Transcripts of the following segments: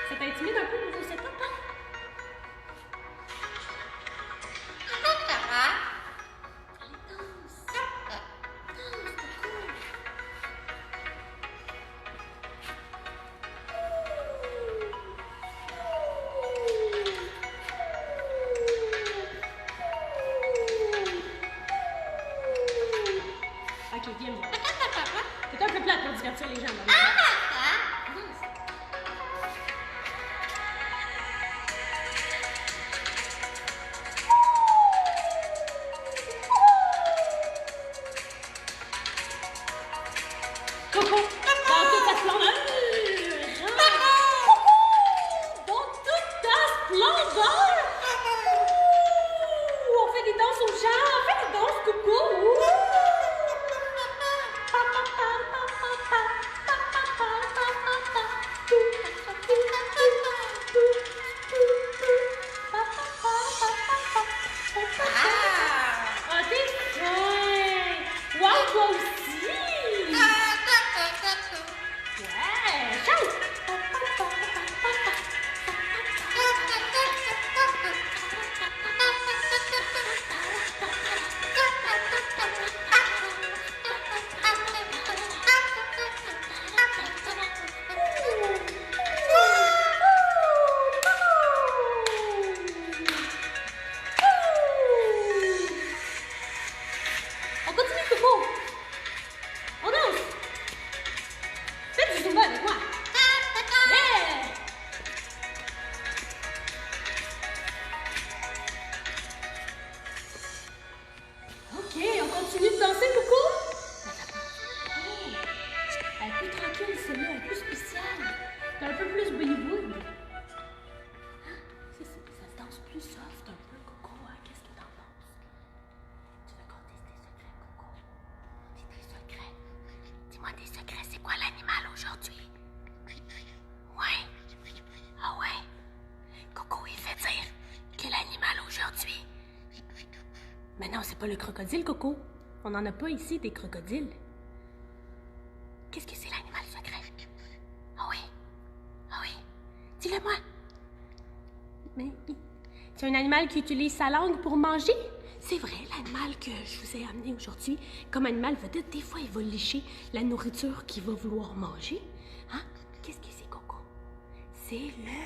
Ça t'intimide un peu le nouveau setup, hein? Ok, viens moi. C'est un peu plate pour divertir les gens. Là. Coco, dans toute ta splendeur. Coco, dans toute ta splendeur. On fait des danses au chat, on fait des danses Coco. Ah, t'es fin! Wow, toi aussi! Ouais, chante! On continue, Coco! On danse! Fais du Zumba avec moi! Yeah! Ok, on continue de danser, Coco? Oh, elle est plus tranquille, celle-là, elle est plus spéciale. C'est un peu plus Bollywood. Ça se danse plus soft un peu, Coco. Hein? Qu'est-ce que t'en penses? Tu veux qu'on dise tes secrets, Coco? Dis tes secrets. Dis-moi tes secrets, c'est quoi l'animal aujourd'hui? Ouais. Ah ouais? Coco, il fait dire quel animal aujourd'hui? Mais non, c'est pas le crocodile, Coco. On n'en a pas ici, des crocodiles. Qu'est-ce que c'est l'animal secret? Ah oui? Ah oui? Dis-le-moi. Mais c'est un animal qui utilise sa langue pour manger? C'est vrai, l'animal que je vous ai amené aujourd'hui, comme animal vedette, des fois, il va lécher la nourriture qu'il va vouloir manger. Hein? Qu'est-ce que c'est, Coco? C'est le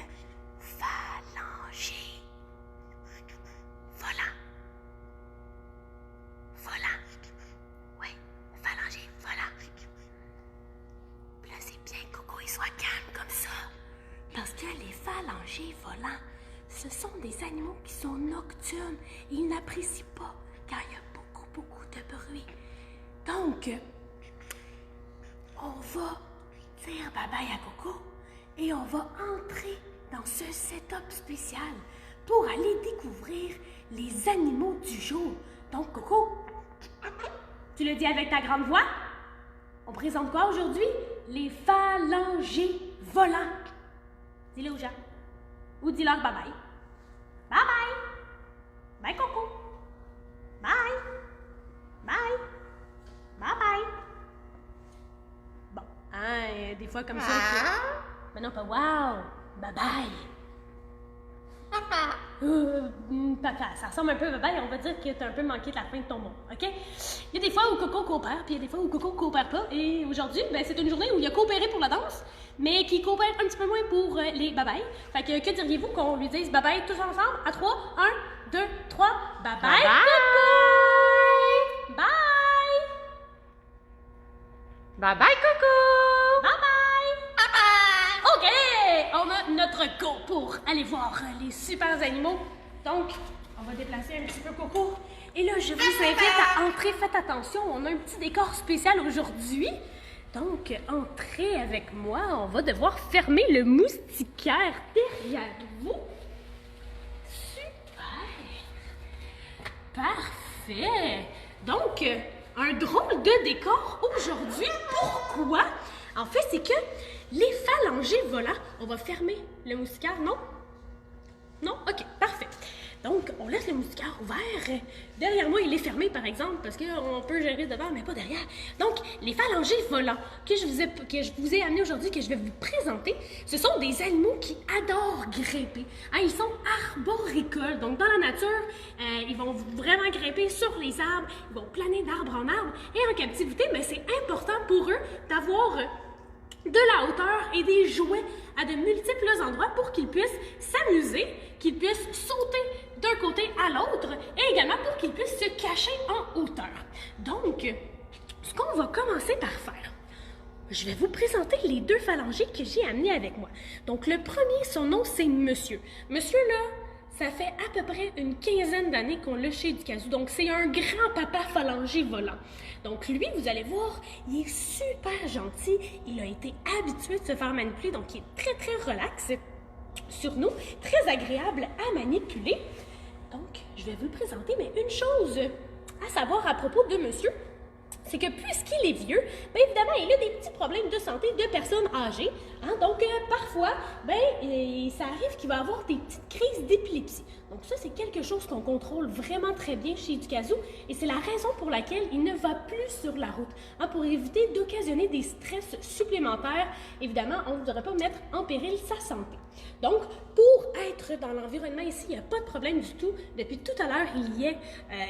phalangier. Volant. Volant. Oui, phalangier, volant. Puis là, c'est bien que Coco il soit calme comme ça. Parce que les phalangiers volants, ce sont des animaux qui sont nocturnes. Ils n'apprécient pas quand il y a beaucoup de bruit. Donc, on va dire bye-bye à Coco et on va entrer dans ce setup spécial pour aller découvrir les animaux du jour. Donc, Coco, tu le dis avec ta grande voix? On présente quoi aujourd'hui? Les phalangiers volants. Dis-le aux gens. Ou dis-leur bye-bye. Bye-bye. Bye, Coco. Bye. Bye. Bye-bye. Bon, hein, des fois comme ça. Mais non, pas wow. Bye-bye. Papa, ça ressemble un peu à bye-bye. On va dire que t'as un peu manqué de la fin de ton mot, OK? Il y a des fois où Coco coopère, puis il y a des fois où Coco coopère pas. Et aujourd'hui, ben, c'est une journée où il a coopéré pour la danse, mais qui coopère un petit peu moins pour les bye-bye. Fait que diriez-vous qu'on lui dise bye-bye tous ensemble? À 3, 1, 2, 3, bye-bye, Bye-bye. Coco! Bye! Bye bye, Coco! Bye-bye! OK! On a notre go pour aller voir les super animaux. Donc, on va déplacer un petit peu Coco. Et là, je vous invite à entrer. Faites attention, on a un petit décor spécial aujourd'hui. Donc, entrez avec moi. On va devoir fermer le moustiquaire derrière vous. Super! Parfait! Donc, un drôle de décor aujourd'hui. Pourquoi? En fait, c'est que les phalangiers volants, on va fermer le moustiquaire, non? Non? OK, parfait. Donc, on laisse le moustiquaire ouvert. Derrière moi, il est fermé, par exemple, parce qu'on peut gérer devant, mais pas derrière. Donc, les phalangés volants que je vous ai amenés aujourd'hui, que je vais vous présenter, ce sont des animaux qui adorent grimper. Hein, ils sont arboricoles. Donc, dans la nature, ils vont vraiment grimper sur les arbres, ils vont planer d'arbre en arbre. Et en captivité, mais c'est important pour eux d'avoir de la hauteur et des jouets à de multiples endroits pour qu'ils puissent s'amuser, qu'ils puissent sauter d'un côté à l'autre et également pour qu'ils puissent se cacher en hauteur. Donc, ce qu'on va commencer par faire, je vais vous présenter les deux phalangés que j'ai amenés avec moi. Donc, le premier, son nom, c'est Monsieur. Monsieur, là, ça fait à peu près une quinzaine d'années qu'on l'a chez Ducazou. Donc, c'est un grand-papa phalangé volant. Donc, lui, vous allez voir, il est super gentil. Il a été habitué de se faire manipuler. Donc, il est très, très relax sur nous. Très agréable à manipuler. Donc, je vais vous le présenter. Mais une chose à savoir à propos de Monsieur, c'est que puisqu'il est vieux, bien évidemment, il a des petits problèmes de santé de personnes âgées. Hein? Donc, parfois, ça arrive qu'il va avoir des petites crises d'épilepsie. Donc, ça, c'est quelque chose qu'on contrôle vraiment très bien chez Ducazou et c'est la raison pour laquelle il ne va plus sur la route. Hein? Pour éviter d'occasionner des stress supplémentaires, évidemment, on ne voudrait pas mettre en péril sa santé. Donc, pour être dans l'environnement ici, il n'y a pas de problème du tout. Depuis tout à l'heure,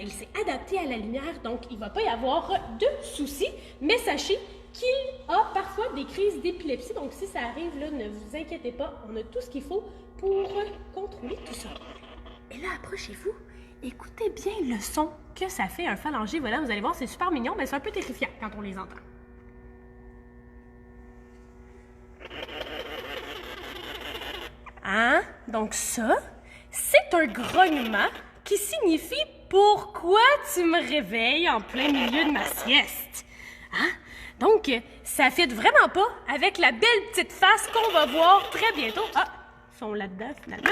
il s'est adapté à la lumière, donc il ne va pas y avoir de soucis. Mais sachez qu'il a parfois des crises d'épilepsie. Donc, si ça arrive, là, ne vous inquiétez pas, on a tout ce qu'il faut pour contrôler tout ça. Et là, approchez-vous, écoutez bien le son que ça fait un phalangé. Voilà, vous allez voir, c'est super mignon, mais c'est un peu terrifiant quand on les entend. Hein? Donc ça, c'est un grognement qui signifie « Pourquoi tu me réveilles en plein milieu de ma sieste? » Hein? Donc, ça ne fit vraiment pas avec la belle petite face qu'on va voir très bientôt. Ah! Ils sont là-dedans, finalement.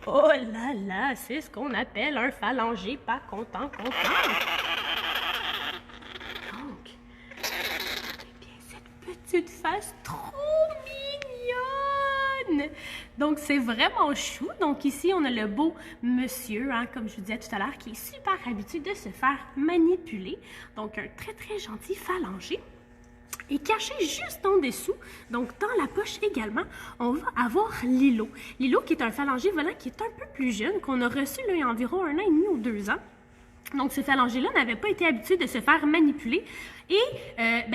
Oh là là, c'est ce qu'on appelle un phalangé pas content. Donc, regardez bien cette petite face trop mignonne! Donc, c'est vraiment chou. Donc, ici, on a le beau monsieur, hein, comme je vous disais tout à l'heure, qui est super habitué de se faire manipuler. Donc, un très, très gentil phalangé. Et caché juste en dessous, donc dans la poche également, on va avoir Lilo. Lilo qui est un phalangé volant qui est un peu plus jeune, qu'on a reçu là, il y a environ 1 an et demi ou 2 ans. Donc, ce phalangé-là n'avait pas été habitué de se faire manipuler. Et,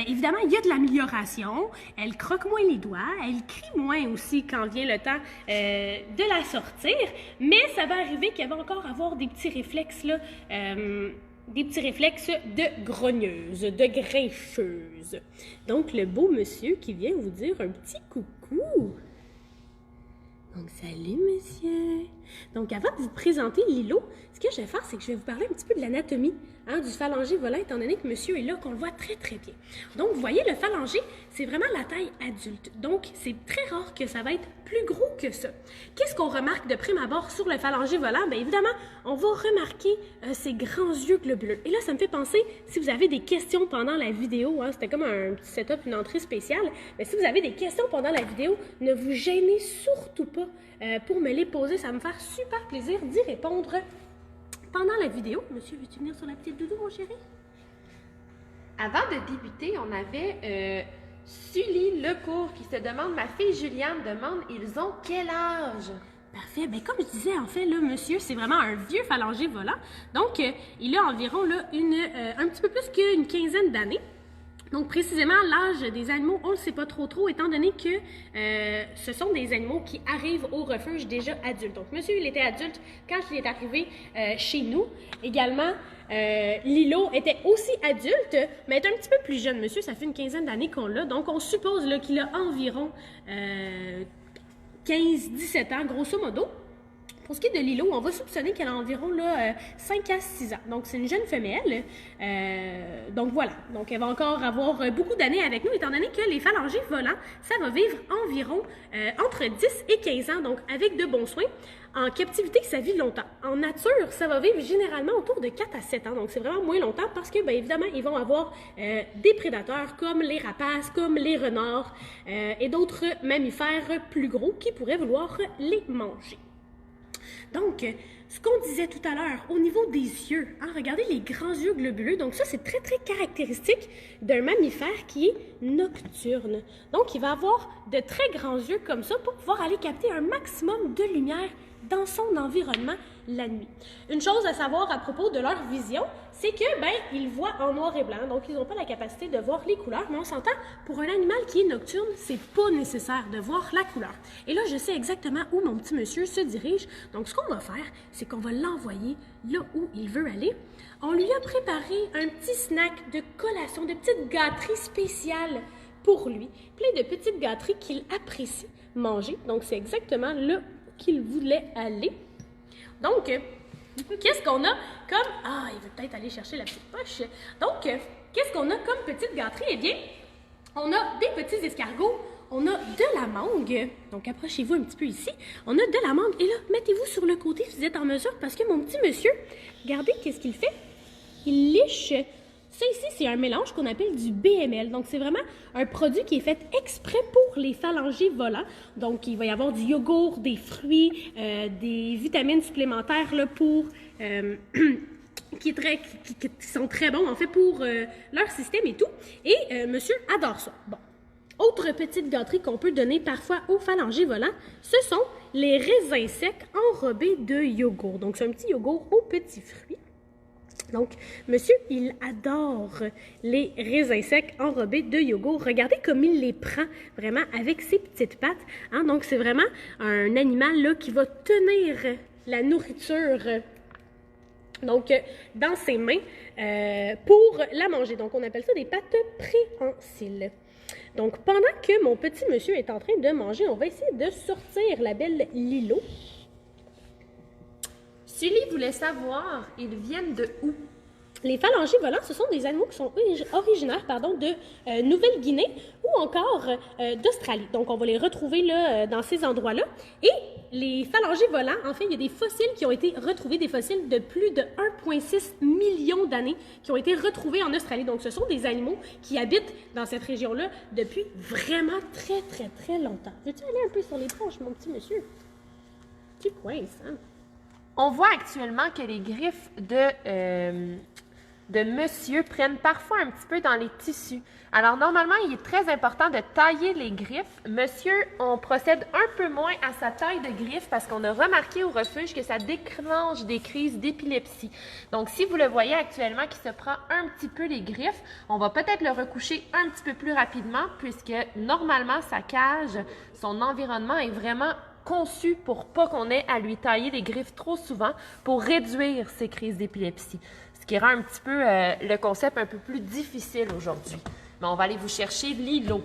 évidemment, il y a de l'amélioration. Elle croque moins les doigts. Elle crie moins aussi quand vient le temps de la sortir. Mais ça va arriver qu'elle va encore avoir des petits réflexes, là, des petits réflexes de grogneuse, de grincheuse. Donc, le beau monsieur qui vient vous dire un petit coucou. Donc, salut, monsieur. Donc, avant de vous présenter Lilo, ce que je vais faire, c'est que je vais vous parler un petit peu de l'anatomie du phalangé volant, étant donné que monsieur est là, qu'on le voit très, très bien. Donc, vous voyez, le phalangé, c'est vraiment la taille adulte. Donc, c'est très rare que ça va être plus gros que ça. Qu'est-ce qu'on remarque de prime abord sur le phalangé volant? Bien, évidemment, on va remarquer ses grands yeux globuleux. Et là, ça me fait penser, si vous avez des questions pendant la vidéo, c'était comme un petit setup, une entrée spéciale, mais si vous avez des questions pendant la vidéo, ne vous gênez surtout pas pour me les poser. Ça va me faire super plaisir d'y répondre pendant la vidéo. Monsieur, veux-tu venir sur la petite doudou, mon chéri? Avant de débuter, on avait Sully Lecourt qui se demande, ma fille Juliane demande, ils ont quel âge? Parfait. Bien, comme je disais, en fait, là, monsieur, c'est vraiment un vieux phalangé volant. Donc, il a environ là, un petit peu plus qu'une quinzaine d'années. Donc, précisément, l'âge des animaux, on ne le sait pas trop, étant donné que ce sont des animaux qui arrivent au refuge déjà adultes. Donc, monsieur, il était adulte quand il est arrivé chez nous. Également, Lilo était aussi adulte, mais est un petit peu plus jeune. Monsieur, ça fait une quinzaine d'années qu'on l'a. Donc, on suppose qu'il a environ 15-17 ans, grosso modo. Pour ce qui est de Lilo, on va soupçonner qu'elle a environ là, 5 à 6 ans. Donc, c'est une jeune femelle. Donc, voilà. Donc, elle va encore avoir beaucoup d'années avec nous, étant donné que les phalangés volants, ça va vivre environ entre 10 et 15 ans, donc avec de bons soins. En captivité, ça vit longtemps. En nature, ça va vivre généralement autour de 4 à 7 ans. Donc, c'est vraiment moins longtemps parce que, bien évidemment, ils vont avoir des prédateurs comme les rapaces, comme les renards et d'autres mammifères plus gros qui pourraient vouloir les manger. Donc, ce qu'on disait tout à l'heure, au niveau des yeux, hein, regardez les grands yeux globuleux. Donc ça, c'est très, très caractéristique d'un mammifère qui est nocturne. Donc, il va avoir de très grands yeux comme ça pour pouvoir aller capter un maximum de lumière dans son environnement la nuit. Une chose à savoir à propos de leur vision, c'est que, ils voient en noir et blanc, donc ils n'ont pas la capacité de voir les couleurs, mais on s'entend, pour un animal qui est nocturne, c'est pas nécessaire de voir la couleur. Et là, je sais exactement où mon petit monsieur se dirige, donc ce qu'on va faire, c'est qu'on va l'envoyer là où il veut aller. On lui a préparé un petit snack de collation, de petites gâteries spéciales pour lui, plein de petites gâteries qu'il apprécie manger, donc c'est exactement là qu'il voulait aller. Donc, qu'est-ce qu'on a comme... Ah, il veut peut-être aller chercher la petite poche. Donc, qu'est-ce qu'on a comme petite gâterie? Eh bien, on a des petits escargots, on a de la mangue. Donc, approchez-vous un petit peu ici. On a de la mangue. Et là, mettez-vous sur le côté si vous êtes en mesure, parce que mon petit monsieur, regardez qu'est-ce qu'il fait. Il liche. Ça ici, c'est un mélange qu'on appelle du BML. Donc, c'est vraiment un produit qui est fait exprès pour les phalangers volants. Donc, il va y avoir du yogourt, des fruits, des vitamines supplémentaires là, pour... qui sont très bons, en fait, pour leur système et tout. Et monsieur adore ça. Bon. Autre petite gâterie qu'on peut donner parfois aux phalangers volants, ce sont les raisins secs enrobés de yogourt. Donc, c'est un petit yogourt aux petits fruits. Donc, monsieur, il adore les raisins secs enrobés de yogourt. Regardez comme il les prend vraiment avec ses petites pattes. Hein? Donc, c'est vraiment un animal là, qui va tenir la nourriture donc, dans ses mains pour la manger. Donc, on appelle ça des pattes préhensiles. Donc, pendant que mon petit monsieur est en train de manger, on va essayer de sortir la belle Lilo. Sully voulait savoir, ils viennent de où? Les phalangers volants, ce sont des animaux qui sont originaires de Nouvelle-Guinée ou encore d'Australie. Donc, on va les retrouver là, dans ces endroits-là. Et les phalangers volants, en fait, il y a des fossiles qui ont été retrouvés, des fossiles de plus de 1,6 million d'années qui ont été retrouvés en Australie. Donc, ce sont des animaux qui habitent dans cette région-là depuis vraiment très, très, très longtemps. Veux-tu aller un peu sur les branches, mon petit monsieur? Tu coinces, hein? On voit actuellement que les griffes de monsieur prennent parfois un petit peu dans les tissus. Alors, normalement, il est très important de tailler les griffes. Monsieur, on procède un peu moins à sa taille de griffes parce qu'on a remarqué au refuge que ça déclenche des crises d'épilepsie. Donc, si vous le voyez actuellement qui se prend un petit peu les griffes, on va peut-être le recoucher un petit peu plus rapidement puisque normalement, sa cage, son environnement est vraiment conçu pour pas qu'on ait à lui tailler les griffes trop souvent pour réduire ses crises d'épilepsie. Ce qui rend un petit peu le concept un peu plus difficile aujourd'hui. Mais on va aller vous chercher Lilo.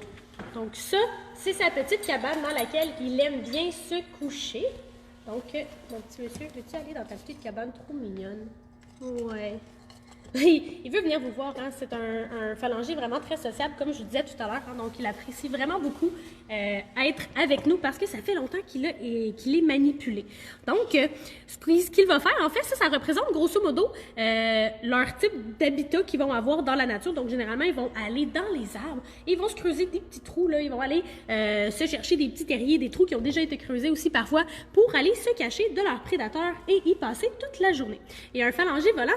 Donc ça, c'est sa petite cabane dans laquelle il aime bien se coucher. Donc, mon petit monsieur, veux-tu aller dans ta petite cabane trop mignonne? Ouais. Il veut venir vous voir, hein? C'est un phalanger vraiment très sociable, comme je vous disais tout à l'heure. Hein? Donc, il apprécie vraiment beaucoup être avec nous parce que ça fait longtemps qu'il est manipulé. Donc, ce qu'il va faire, en fait, ça représente grosso modo leur type d'habitat qu'ils vont avoir dans la nature. Donc, généralement, ils vont aller dans les arbres et ils vont se creuser des petits trous. Là. Ils vont aller se chercher des petits terriers, des trous qui ont déjà été creusés aussi parfois pour aller se cacher de leurs prédateurs et y passer toute la journée. Et un phalanger volant,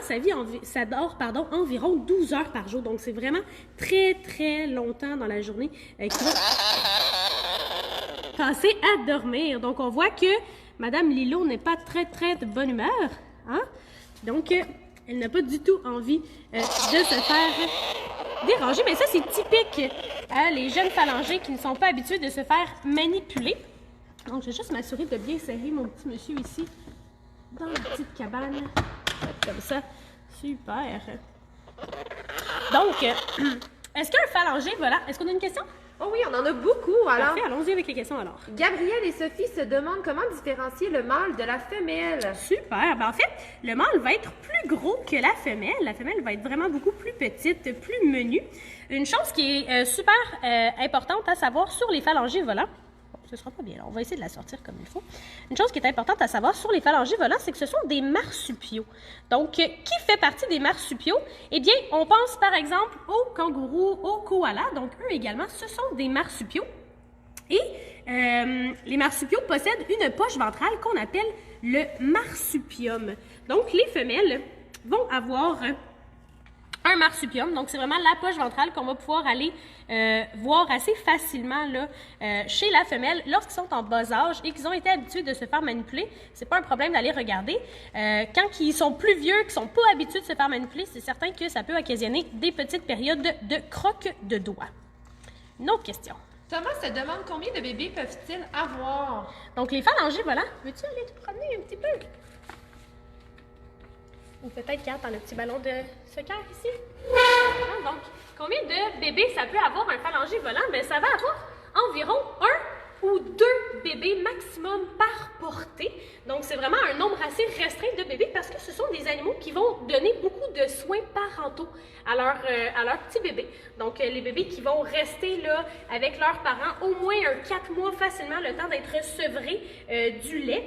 ça dort environ 12 heures par jour. Donc, c'est vraiment très, très longtemps dans la journée qu'il va passer à dormir. Donc, on voit que Madame Lilo n'est pas très, très de bonne humeur. Hein? Donc, elle n'a pas du tout envie de se faire déranger. Mais ça, c'est typique. Hein? Les jeunes phalangers qui ne sont pas habitués de se faire manipuler. Donc, je vais juste m'assurer de bien serrer mon petit monsieur ici dans la petite cabane. Comme ça. Super. Donc, est-ce qu'un phalanger, voilà, est-ce qu'on a une question? Oh oui, on en a beaucoup. Alors, parfait, allons-y avec les questions alors. Gabrielle et Sophie se demandent comment différencier le mâle de la femelle. Super. Ben, en fait, le mâle va être plus gros que la femelle. La femelle va être vraiment beaucoup plus petite, plus menue. Une chose qui est super importante à savoir sur les phalangers volants, ce sera pas bien là. On va essayer de la sortir comme il faut. Une chose qui est importante à savoir sur les phalangers volants, c'est que ce sont des marsupiaux. Donc, qui fait partie des marsupiaux? Eh bien, on pense par exemple aux kangourous, aux koalas. Donc, eux également, ce sont des marsupiaux. Et les marsupiaux possèdent une poche ventrale qu'on appelle le marsupium. Donc, les femelles vont avoir un marsupium. Donc, c'est vraiment la poche ventrale qu'on va pouvoir aller voir assez facilement là, chez la femelle lorsqu'ils sont en bas âge et qu'ils ont été habitués de se faire manipuler. C'est pas un problème d'aller regarder. Quand ils sont plus vieux, qu'ils sont pas habitués de se faire manipuler, c'est certain que ça peut occasionner des petites périodes de croque de doigts. Une autre question. Thomas se demande combien de bébés peuvent-ils avoir? Donc, les phalangés volants, veux-tu aller te promener un petit peu? Ou peut-être Kat, dans le petit ballon de soccer ici. Donc, combien de bébés ça peut avoir un phalangé volant? Bien, ça va avoir environ 1 ou 2 bébés maximum par portée. Donc, c'est vraiment un nombre assez restreint de bébés parce que ce sont des animaux qui vont donner beaucoup de soins parentaux à leurs petits bébés. Donc, les bébés qui vont rester là avec leurs parents au moins 4 mois facilement, le temps d'être sevrés du lait.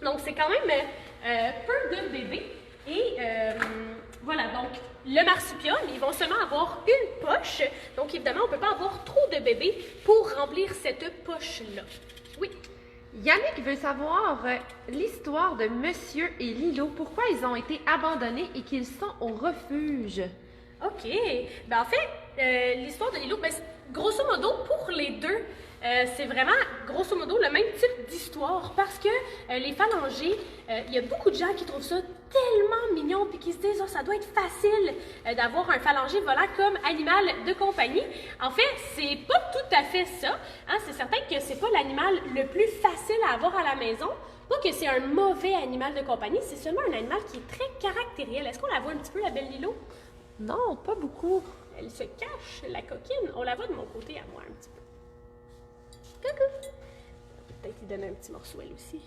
Donc, c'est quand même peu de bébés. Et voilà, donc le marsupium, ils vont seulement avoir une poche. Donc évidemment, on ne peut pas avoir trop de bébés pour remplir cette poche-là. Oui. Yannick veut savoir l'histoire de Monsieur et Lilo. Pourquoi ils ont été abandonnés et qu'ils sont au refuge? OK. Ben, en fait, l'histoire de Lilo, ben, grosso modo, pour les deux, c'est vraiment, grosso modo, le même type d'histoire parce que les phalangés, il y a beaucoup de gens qui trouvent ça tellement mignon puis qui se disent « Oh, ça doit être facile d'avoir un phalangé volant comme animal de compagnie. » En fait, c'est pas tout à fait ça. Hein? C'est certain que c'est pas l'animal le plus facile à avoir à la maison. Pas que c'est un mauvais animal de compagnie, c'est seulement un animal qui est très caractériel. Est-ce qu'on la voit un petit peu, la belle Lilo? Non, pas beaucoup. Elle se cache, la coquine. On la voit de mon côté à moi un petit peu. Coucou! Peut-être lui donner un petit morceau elle aussi.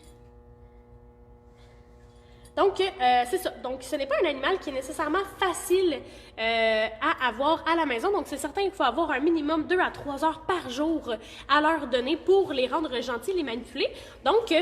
Donc, c'est ça. Donc, ce n'est pas un animal qui est nécessairement facile à avoir à la maison. Donc, c'est certain qu'il faut avoir un minimum 2 à 3 heures par jour à leur donner pour les rendre gentils, les manipuler. Donc,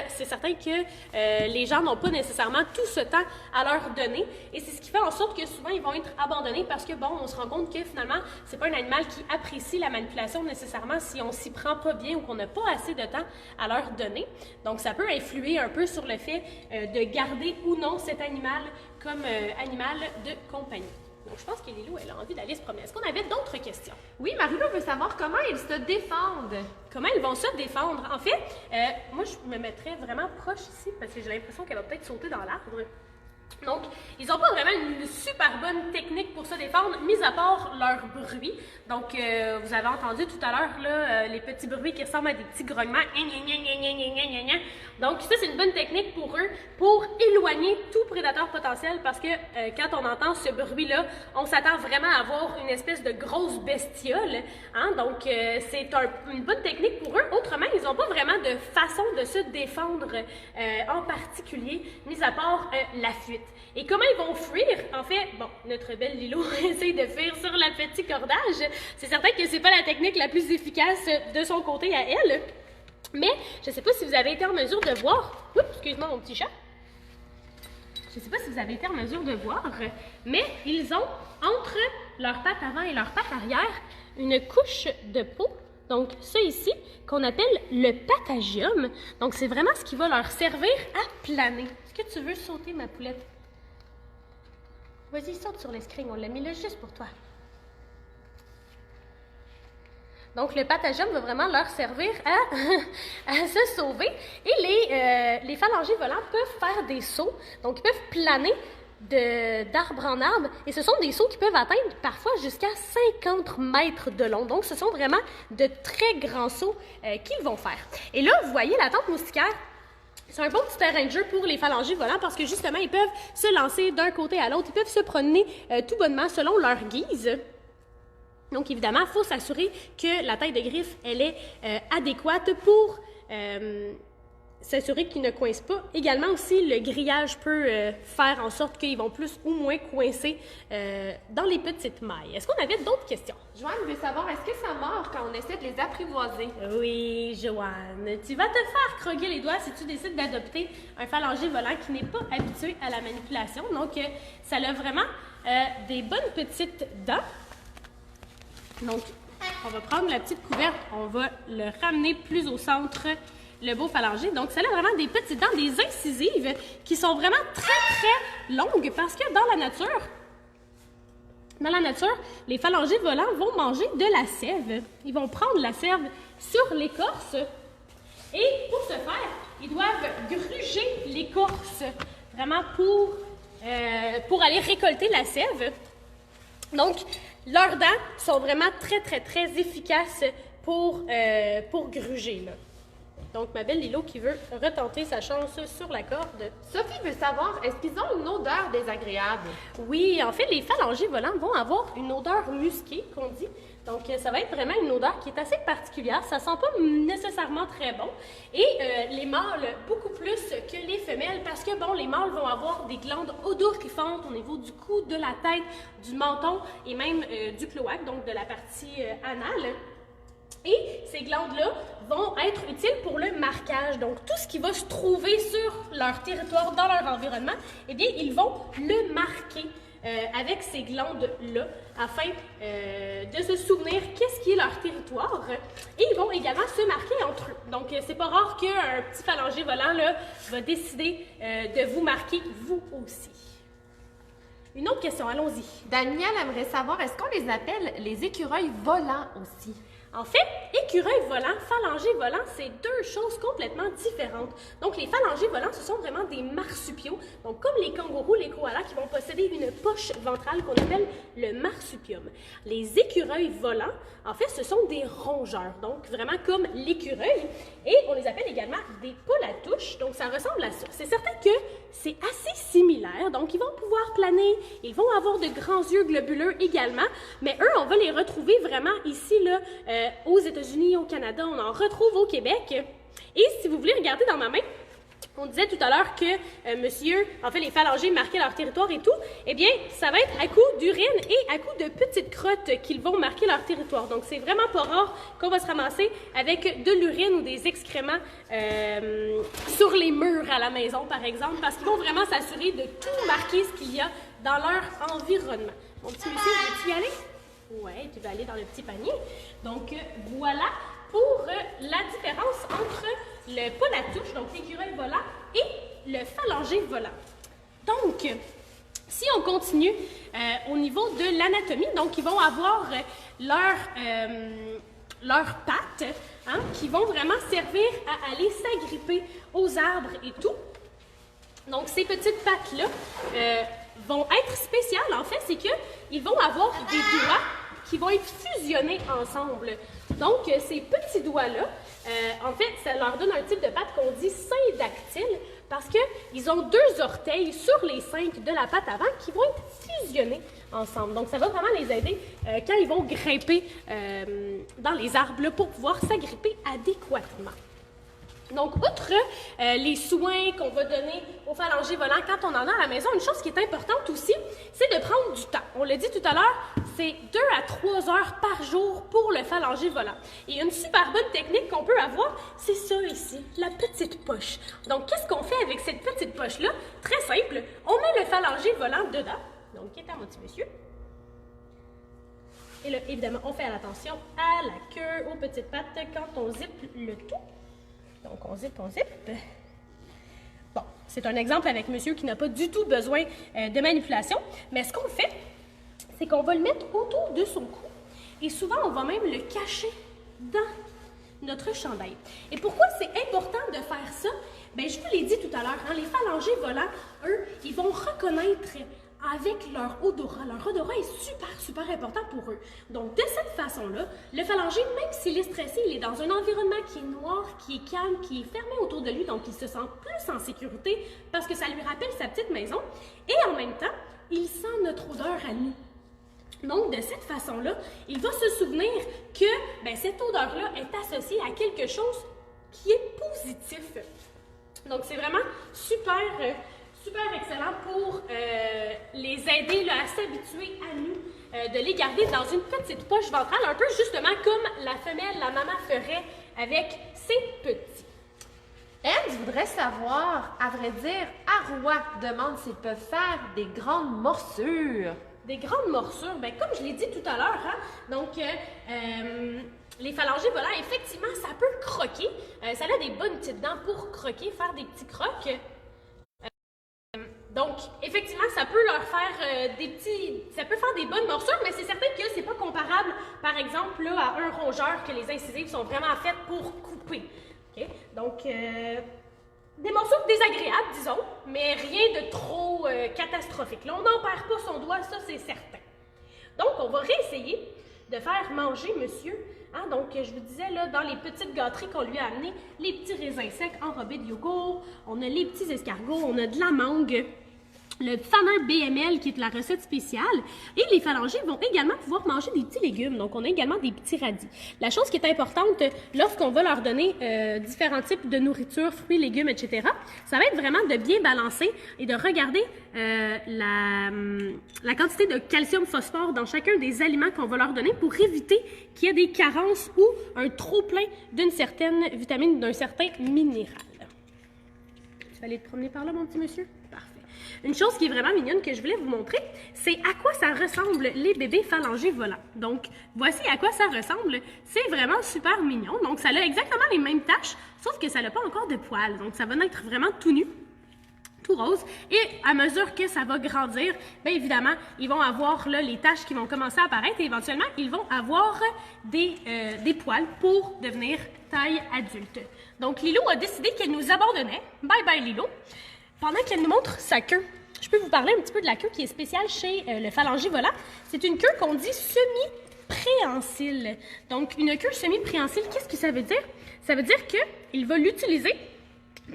c'est certain que les gens n'ont pas nécessairement tout ce temps à leur donner. Et c'est ce qui fait en sorte que souvent, ils vont être abandonnés parce que, bon, on se rend compte que finalement, c'est pas un animal qui apprécie la manipulation nécessairement si on s'y prend pas bien ou qu'on n'a pas assez de temps à leur donner. Donc, ça peut influer un peu sur le fait de garder ou non cet animal comme animal de compagnie. Donc, je pense que Lilo, elle a envie d'aller se promener. Est-ce qu'on avait d'autres questions? Oui, Marie-Lou veut savoir comment ils se défendent. Comment ils vont se défendre? En fait, moi, je me mettrais vraiment proche ici parce que j'ai l'impression qu'elle va peut-être sauter dans l'arbre. Donc, ils n'ont pas vraiment une super bonne technique pour se défendre, mis à part leur bruit. Donc, vous avez entendu tout à l'heure là, les petits bruits qui ressemblent à des petits grognements. Donc, ça, c'est une bonne technique pour eux, pour éloigner tout prédateur potentiel, parce que quand on entend ce bruit-là, on s'attend vraiment à avoir une espèce de grosse bestiole. Hein? Donc, c'est une bonne technique pour eux. Autrement, ils n'ont pas vraiment de façon de se défendre en particulier, mis à part la fuite. Et comment ils vont fuir? En fait, bon, notre belle Lilo essaye de fuir sur le petit cordage. C'est certain que c'est pas la technique la plus efficace de son côté à elle. Mais, je ne sais pas si vous avez été en mesure de voir... Oups, excuse-moi mon petit chat. Je ne sais pas si vous avez été en mesure de voir, mais ils ont, entre leurs pattes avant et leurs pattes arrière, une couche de peau. Donc, ça ici, qu'on appelle le patagium. Donc, c'est vraiment ce qui va leur servir à planer. Est-ce que tu veux sauter, ma poulette? Vas-y, saute sur l'escrigne, on l'a mis là juste pour toi. Donc, le patagium va vraiment leur servir à se sauver. Et les phalangés volants peuvent faire des sauts. Donc, ils peuvent planer d'arbre en arbre. Et ce sont des sauts qui peuvent atteindre parfois jusqu'à 50 mètres de long. Donc, ce sont vraiment de très grands sauts qu'ils vont faire. Et là, vous voyez la tente moustiquaire. C'est un bon petit terrain de jeu pour les phalangés volants parce que justement, ils peuvent se lancer d'un côté à l'autre. Ils peuvent se promener tout bonnement selon leur guise. Donc, évidemment, il faut s'assurer que la taille de griffe, elle est adéquate pour s'assurer qu'ils ne coincent pas. Également aussi, le grillage peut faire en sorte qu'ils vont plus ou moins coincer dans les petites mailles. Est-ce qu'on avait d'autres questions? Joanne veut savoir, est-ce que ça mord quand on essaie de les apprivoiser? Oui, Joanne. Tu vas te faire croquer les doigts si tu décides d'adopter un phalangé volant qui n'est pas habitué à la manipulation. Donc, ça a vraiment des bonnes petites dents. Donc, on va prendre la petite couverte, on va le ramener plus au centre, le beau phalangé. Donc, ça a vraiment des petites dents, des incisives qui sont vraiment très, très longues parce que dans la nature, les phalangés volants vont manger de la sève. Ils vont prendre la sève sur l'écorce et pour ce faire, ils doivent gruger l'écorce vraiment pour aller récolter la sève. Donc, leurs dents sont vraiment très, très, très efficaces pour gruger, là. Donc, ma belle Lilo qui veut retenter sa chance sur la corde. Sophie veut savoir, est-ce qu'ils ont une odeur désagréable? Oui, en fait, les phalangés volants vont avoir une odeur musquée, qu'on dit. Donc, ça va être vraiment une odeur qui est assez particulière. Ça sent pas nécessairement très bon. Et les mâles, beaucoup plus que les femelles, parce que, bon, les mâles vont avoir des glandes odorifantes au niveau du cou, de la tête, du menton et même du cloaque, donc de la partie anale. Et ces glandes-là vont être utiles pour le marquage. Donc, tout ce qui va se trouver sur leur territoire, dans leur environnement, eh bien, ils vont le marquer avec ces glandes-là afin de se souvenir qu'est-ce qui est leur territoire. Et ils vont également se marquer entre eux. Donc, c'est pas rare qu'un petit phalangé volant là, va décider de vous marquer vous aussi. Une autre question, allons-y. Daniel aimerait savoir, est-ce qu'on les appelle les écureuils volants aussi? En fait, écureuil volant, phalangé volant, c'est deux choses complètement différentes. Donc, les phalangés volants, ce sont vraiment des marsupiaux. Donc, comme les kangourous, les koalas, qui vont posséder une poche ventrale qu'on appelle le marsupium. Les écureuils volants, en fait, ce sont des rongeurs. Donc, vraiment comme l'écureuil. Et on les appelle également des poules à touche. Donc, ça ressemble à ça. C'est certain que c'est assez similaire. Donc, ils vont pouvoir planer. Ils vont avoir de grands yeux globuleux également. Mais eux, on va les retrouver vraiment ici, là, aux États-Unis, au Canada, on en retrouve au Québec. Et si vous voulez regarder dans ma main, on disait tout à l'heure que les phalangés marquaient leur territoire et tout, eh bien, ça va être à coup d'urine et à coup de petites crottes qu'ils vont marquer leur territoire. Donc, c'est vraiment pas rare qu'on va se ramasser avec de l'urine ou des excréments sur les murs à la maison, par exemple, parce qu'ils vont vraiment s'assurer de tout marquer ce qu'il y a dans leur environnement. Mon petit monsieur, veux-tu y aller? Oui, tu vas aller dans le petit panier. Donc, voilà pour la différence entre le poule à touche, donc l'écureuil volant, et le phalangé volant. Donc, si on continue au niveau de l'anatomie, donc ils vont avoir leurs pattes hein, qui vont vraiment servir à aller s'agripper aux arbres et tout. Donc, ces petites pattes-là vont être spéciales, en fait, c'est qu'ils vont avoir des doigts qui vont être fusionnés ensemble. Donc, ces petits doigts-là, en fait, ça leur donne un type de patte qu'on dit syndactyle parce qu'ils ont 2 orteils sur les 5 de la patte avant qui vont être fusionnés ensemble. Donc, ça va vraiment les aider quand ils vont grimper dans les arbres là, pour pouvoir s'agripper adéquatement. Donc, outre les soins qu'on va donner aux phalangés volants quand on en a à la maison, une chose qui est importante aussi, c'est de prendre du temps. On l'a dit tout à l'heure, c'est 2 à 3 heures par jour pour le phalangé volant. Et une super bonne technique qu'on peut avoir, c'est ça ici, la petite poche. Donc, qu'est-ce qu'on fait avec cette petite poche-là? Très simple, on met le phalangé volant dedans, donc qui est à mon petit monsieur. Et là, évidemment, on fait attention à la queue, aux petites pattes quand on zippe le tout. Donc, on zippe, on zippe. Bon, c'est un exemple avec monsieur qui n'a pas du tout besoin de manipulation. Mais ce qu'on fait, c'est qu'on va le mettre autour de son cou. Et souvent, on va même le cacher dans notre chandail. Et pourquoi c'est important de faire ça? Bien, je vous l'ai dit tout à l'heure, hein, les phalangés volants, eux, ils vont reconnaître avec leur odorat. Leur odorat est super, super important pour eux. Donc, de cette façon-là, le phalangé, même s'il est stressé, il est dans un environnement qui est noir, qui est calme, qui est fermé autour de lui, donc il se sent plus en sécurité parce que ça lui rappelle sa petite maison. Et en même temps, il sent notre odeur à nous. Donc, de cette façon-là, il va se souvenir que bien, cette odeur-là est associée à quelque chose qui est positif. Donc, c'est vraiment super excellent pour les aider là, à s'habituer à nous, de les garder dans une petite poche ventrale, un peu justement comme la femelle, la maman ferait avec ses petits. Elle voudrait savoir, à vrai dire, Arwa demande s'ils peuvent faire des grandes morsures. Des grandes morsures, bien, comme je l'ai dit tout à l'heure, hein, donc Les phalangées volants, effectivement, ça peut croquer. Ça a des bonnes petites dents pour croquer, faire des petits crocs. Donc, effectivement, ça peut leur faire ça peut faire des bonnes morsures, mais c'est certain que c'est pas comparable, par exemple, là, à un rongeur que les incisives sont vraiment faites pour couper. Okay? Donc, des morsures désagréables, disons, mais rien de trop catastrophique. Là, on n'en perd pas son doigt, ça c'est certain. Donc, on va réessayer de faire manger monsieur. Hein? Donc, je vous disais, là, dans les petites gâteries qu'on lui a amenées, les petits raisins secs enrobés de yogourt, on a les petits escargots, on a de la mangue, le fameux BML qui est la recette spéciale. Et les phalangées vont également pouvoir manger des petits légumes. Donc, on a également des petits radis. La chose qui est importante lorsqu'on va leur donner différents types de nourriture, fruits, légumes, etc., ça va être vraiment de bien balancer et de regarder la quantité de calcium, phosphore dans chacun des aliments qu'on va leur donner pour éviter qu'il y ait des carences ou un trop-plein d'une certaine vitamine, d'un certain minéral. Tu vas aller te promener par là, mon petit monsieur? Parfait. Une chose qui est vraiment mignonne que je voulais vous montrer, c'est à quoi ça ressemble les bébés phalangés volants. Donc, voici à quoi ça ressemble. C'est vraiment super mignon. Donc, ça a exactement les mêmes taches, sauf que ça n'a pas encore de poils. Donc, ça va naître vraiment tout nu, tout rose. Et à mesure que ça va grandir, bien évidemment, ils vont avoir là, les taches qui vont commencer à apparaître et éventuellement, ils vont avoir des poils pour devenir taille adulte. Donc, Lilo a décidé qu'elle nous abandonnait. Bye bye Lilo. Pendant qu'elle nous montre sa queue, je peux vous parler un petit peu de la queue qui est spéciale chez le phalangé volant. C'est une queue qu'on dit semi-préhensile. Donc, une queue semi-préhensile, qu'est-ce que ça veut dire? Ça veut dire qu'il va l'utiliser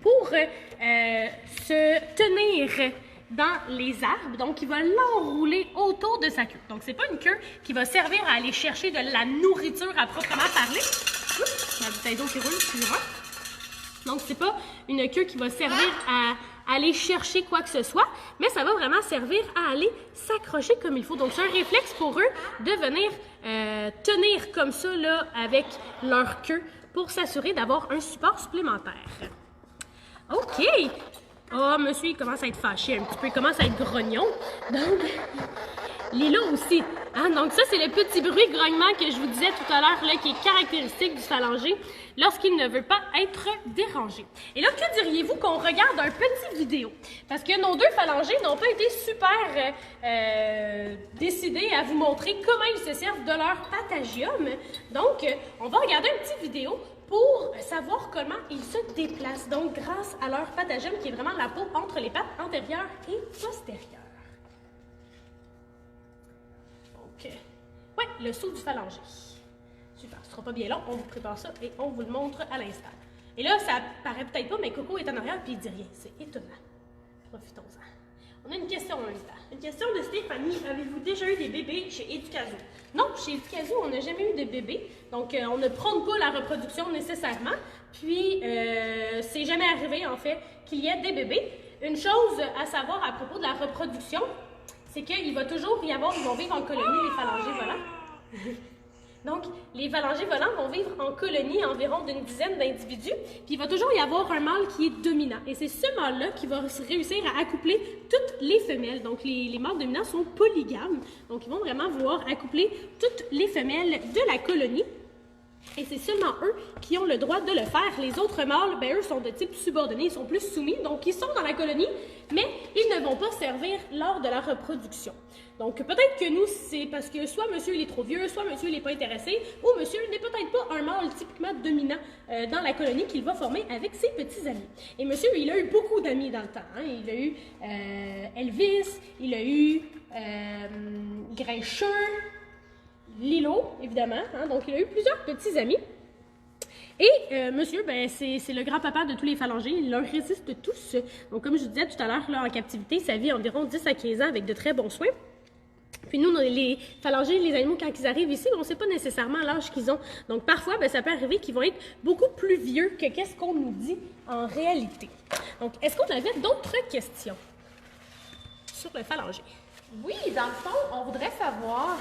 pour se tenir dans les arbres. Donc, il va l'enrouler autour de sa queue. Donc, c'est pas une queue qui va servir à aller chercher de la nourriture à proprement parler. Oups, ma bouteille d'eau qui roule, excusez-moi. Donc, c'est pas une queue qui va servir à aller chercher quoi que ce soit, mais ça va vraiment servir à aller s'accrocher comme il faut. Donc, c'est un réflexe pour eux de venir tenir comme ça là, avec leur queue pour s'assurer d'avoir un support supplémentaire. OK! Oh, monsieur, il commence à être fâché un petit peu, il commence à être grognon. Donc, Lilo aussi. Hein? Donc ça, c'est le petit bruit grognement que je vous disais tout à l'heure, qui est caractéristique du phalangé lorsqu'il ne veut pas être dérangé. Et là, que diriez-vous qu'on regarde un petit vidéo? Parce que nos deux phalangés n'ont pas été super décidés à vous montrer comment ils se servent de leur patagium. Donc, on va regarder une petite vidéo pour savoir comment ils se déplacent. Donc, grâce à leur patagium, qui est vraiment la peau entre les pattes antérieures et postérieures. Donc, ouais, le saut du phalangé. Super, ce sera pas bien long, on vous prépare ça et on vous le montre à l'instant. Et là, ça paraît peut-être pas, mais Coco est en arrière puis il dit rien. C'est étonnant. Profitons-en. On a une question en même temps. Une question de Stéphanie. Avez-vous déjà eu des bébés chez Educazo? Non, chez Educazo, on n'a jamais eu de bébés. Donc, on ne prône pas la reproduction nécessairement. Puis, c'est jamais arrivé, en fait, qu'il y ait des bébés. Une chose à savoir à propos de la reproduction, c'est qu'il va toujours y avoir, ils vont vivre en colonie, les phalangés volants. Donc, les phalangés volants vont vivre en colonie environ d'une dizaine d'individus, puis il va toujours y avoir un mâle qui est dominant. Et c'est ce mâle-là qui va réussir à accoupler toutes les femelles. Donc, les mâles dominants sont polygames. Donc, ils vont vraiment vouloir accoupler toutes les femelles de la colonie. Et c'est seulement eux qui ont le droit de le faire. Les autres mâles, ben, eux sont de type subordonné, ils sont plus soumis, donc ils sont dans la colonie, mais ils ne vont pas servir lors de la reproduction. Donc peut-être que nous, c'est parce que soit monsieur il est trop vieux, soit monsieur il n'est pas intéressé, ou monsieur n'est peut-être pas un mâle typiquement dominant dans la colonie qu'il va former avec ses petits amis. Et monsieur, il a eu beaucoup d'amis dans le temps. Hein? Il a eu Elvis, il a eu Grincheux, Lilo, évidemment. Hein? Donc, il a eu plusieurs petits amis. Et monsieur, ben, c'est le grand-papa de tous les phalangés. Il leur résiste tous. Donc, comme je vous disais tout à l'heure, là, en captivité, ça vit environ 10 à 15 ans avec de très bons soins. Puis nous, les phalangés, les animaux, quand ils arrivent ici, on ne sait pas nécessairement l'âge qu'ils ont. Donc, parfois, ben, ça peut arriver qu'ils vont être beaucoup plus vieux que qu'est-ce qu'on nous dit en réalité. Donc, est-ce qu'on avait d'autres questions sur le phalangé? Oui, dans le fond, on voudrait savoir,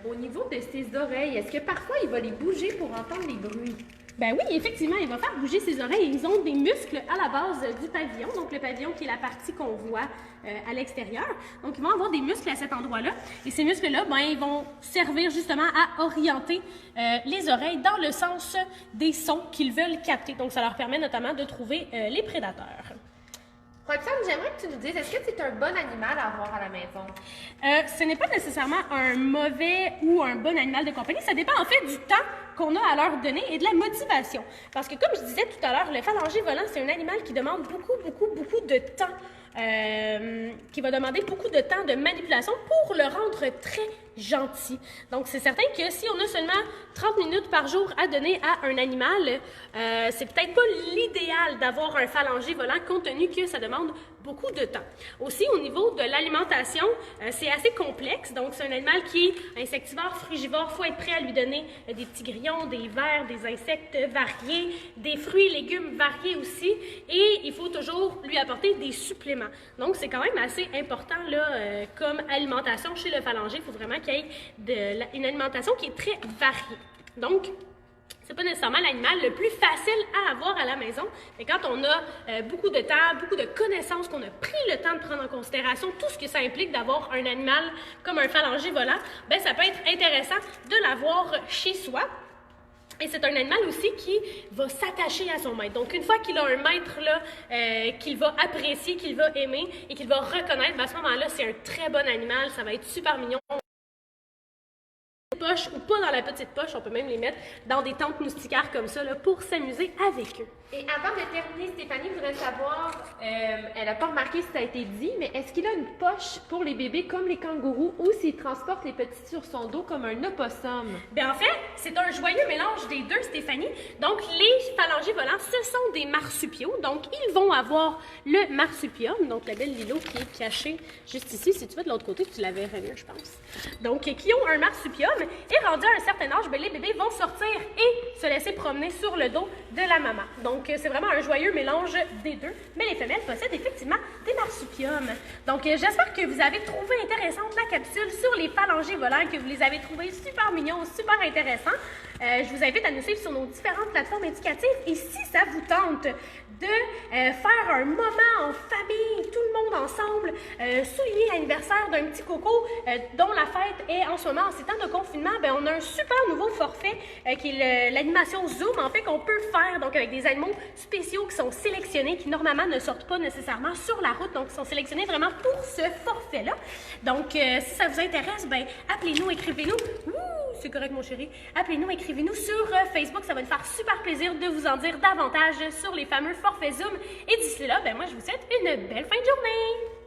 au niveau de ses oreilles, est-ce que parfois il va les bouger pour entendre les bruits? Ben oui, effectivement, il va faire bouger ses oreilles. Ils ont des muscles à la base du pavillon, donc le pavillon qui est la partie qu'on voit à l'extérieur. Donc, ils vont avoir des muscles à cet endroit-là. Et ces muscles-là, ben, ils vont servir justement à orienter les oreilles dans le sens des sons qu'ils veulent capter. Donc, ça leur permet notamment de trouver les prédateurs. Roxane, j'aimerais que tu nous dises, est-ce que c'est un bon animal à avoir à la maison? Ce n'est pas nécessairement un mauvais ou un bon animal de compagnie. Ça dépend en fait du temps qu'on a à leur donner et de la motivation. Parce que comme je disais tout à l'heure, le phalangier volant, c'est un animal qui demande beaucoup de temps. Qui va demander beaucoup de temps de manipulation pour le rendre très gentil. Donc, c'est certain que si on a seulement 30 minutes par jour à donner à un animal, c'est peut-être pas l'idéal d'avoir un phalangier volant compte tenu que ça demande beaucoup de temps. Aussi, au niveau de l'alimentation, c'est assez complexe. Donc, c'est un animal qui est insectivore, frugivore. Il faut être prêt à lui donner des petits grillons, des vers, des insectes variés, des fruits et légumes variés aussi. Et il faut toujours lui apporter des suppléments. Donc, c'est quand même assez important là, comme alimentation chez le phalangier. Il faut vraiment qu'il y ait une alimentation qui est très variée. Donc, c'est pas nécessairement l'animal le plus facile à avoir à la maison, mais quand on a beaucoup de temps, beaucoup de connaissances, qu'on a pris le temps de prendre en considération tout ce que ça implique d'avoir un animal comme un phalangier volant, ben ça peut être intéressant de l'avoir chez soi. Et c'est un animal aussi qui va s'attacher à son maître. Donc, une fois qu'il a un maître là, qu'il va apprécier, qu'il va aimer et qu'il va reconnaître, ben à ce moment-là, c'est un très bon animal, ça va être super mignon. Poche ou pas dans la petite poche, on peut même les mettre dans des tentes moustiquaires comme ça là, pour s'amuser avec eux. Et avant de terminer, Stéphanie voudrait savoir, elle n'a pas remarqué si ça a été dit, mais est-ce qu'il a une poche pour les bébés comme les kangourous ou s'il transporte les petits sur son dos comme un opossum? Bien en fait, c'est un joyeux mélange des deux, Stéphanie. Donc les phalangiers volants, ce sont des marsupiaux. Donc ils vont avoir le marsupium, donc la belle Lilo qui est cachée juste ici. Si tu vas de l'autre côté, tu la verrais mieux, je pense. Donc qui ont un marsupium et rendu à un certain âge, bien, les bébés vont sortir et se laisser promener sur le dos de la maman. Donc c'est vraiment un joyeux mélange des deux, mais les femelles possèdent effectivement des marsupiums. Donc j'espère que vous avez trouvé intéressante la capsule sur les phalangiers volants, que vous les avez trouvés super mignons, super intéressants. Je vous invite à nous suivre sur nos différentes plateformes éducatives et si ça vous tente de faire un moment en famille, tout le monde ensemble, souligner l'anniversaire d'un petit coco dont la fête est en ce moment en ces temps de confinement, bien, on a un super nouveau forfait qui est l'animation Zoom, en fait, qu'on peut faire donc avec des animaux spéciaux qui sont sélectionnés, qui normalement ne sortent pas nécessairement sur la route, donc qui sont sélectionnés vraiment pour ce forfait-là. Donc, si ça vous intéresse, bien, appelez-nous, écrivez-nous. C'est correct, mon chéri. Appelez-nous, écrivez-nous sur Facebook. Ça va nous faire super plaisir de vous en dire davantage sur les fameux forfaits Zoom. Et d'ici là, ben moi, je vous souhaite une belle fin de journée.